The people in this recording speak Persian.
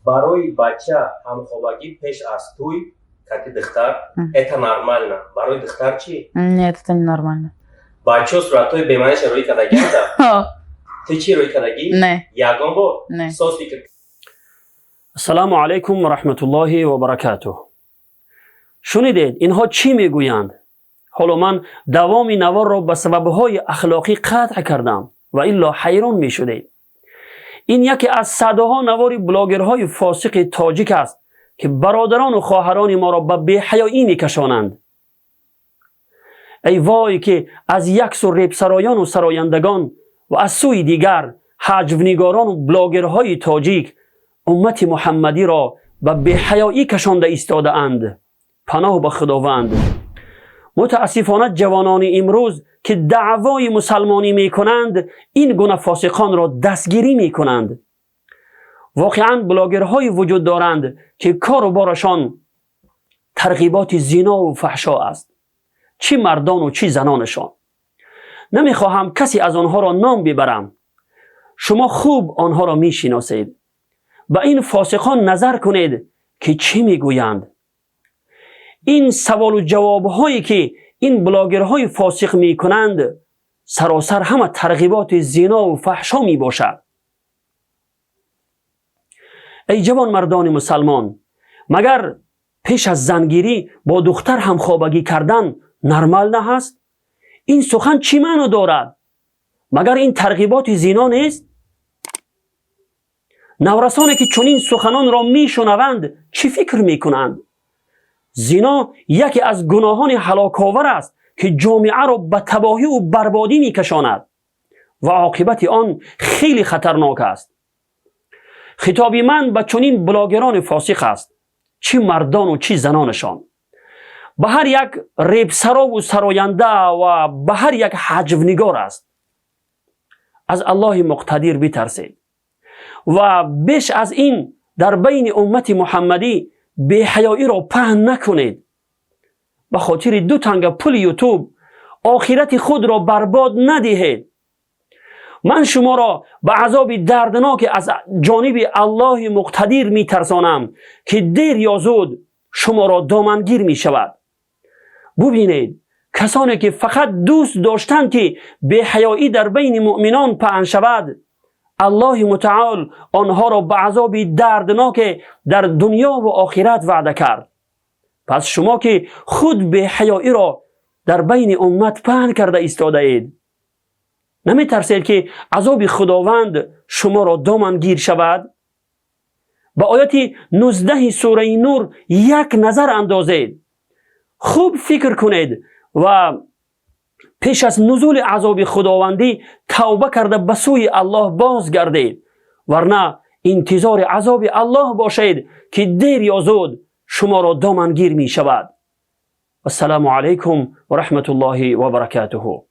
برای بچه همخوابگی پیش از توی کتی دختر это нормально. برای دختر چی؟ Нет, это не нормально. بچه صورتای بیمانش روی کدگی هسته؟ تو چی روی کدگی؟ نه. یگان با؟ نه. سوز فکر. السلام علیکم و رحمت الله و برکاته. شنیدید اینها چی میگویند؟ حالا من دوام نوار را به سببهای اخلاقی قطع کردم و الا حیران میشدید. این یکی از صدها نوار بلاگرهای فاسق تاجیک است که برادران و خواهران ما را به بی‌حیایی میکشانند. ای وای که از یک سو ریب سرایان و سرایندگان و از سوی دیگر حجونگاران و بلاگرهای تاجیک امت محمدی را به بی‌حیایی کشانده ایستاده اند. پناه به خداوند. متاسفانه جوانان امروز که دعوای مسلمانی می کنند این گونه فاسقان را دستگیری می کنند. واقعا بلاگرهای وجود دارند که کار و بارشان ترغیبات زنا و فحشا است، چی مردان و چی زنانشان. نمی خواهم کسی از آنها را نام ببرم. شما خوب آنها را می شناسید. به این فاسقان نظر کنید که چی می گویند. این سوال و جواب هایی که این بلاگرهای فاسق می کنند سراسر همه ترغیبات زنا و فحشا می باشد. ای جوان مردان مسلمان، مگر پیش از زنگیری با دختر همخوابگی کردن نرمال نه هست؟ این سخن چی معنی دارد؟ مگر این ترغیبات زنا نیست؟ نورسانی که چنین سخنان را می شنوند چی فکر می کنند؟ زنا یکی از گناهان هلاک‌آور است که جامعه را به تباهی و بربادی می کشاند و عاقبت آن خیلی خطرناک است. خطاب من به چنین بلاگران فاسق است، چی مردان و چی زنانشان. به هر یک ریبسرا و سراینده و به هر یک حجونگار است. از الله مقتدر بترسید و بیش از این در بین امت محمدی بی‌حیایی را پهن نکنید. به خاطر 2 تنگ پول یوتیوب آخرت خود را برباد ندهید. من شما را به عذاب دردناک از جانب الله مقتدر می ترسانم که دیر یا زود شما را دامنگیر می شود. ببینید کسانی که فقط دوست داشتند که بی‌حیایی در بین مؤمنان پهن شود، الله متعال آنها را به عذاب دردناک در دنیا و آخرت وعده کرد. پس شما که خود بی‌حیایی را در بین امت پهن کرده ایستاده اید، نمی ترسید که عذاب خداوند شما را دامنگیر شود؟ به آیات 19 سوره نور یک نظر اندازید. خوب فکر کنید و پیش از نزول عذاب خداوندی توبه کرده به سوی الله بازگردید، ورنه انتظار عذاب الله باشید که دیر یا زود شما را دامنگیر می شود. السلام علیکم و رحمت الله و برکاته.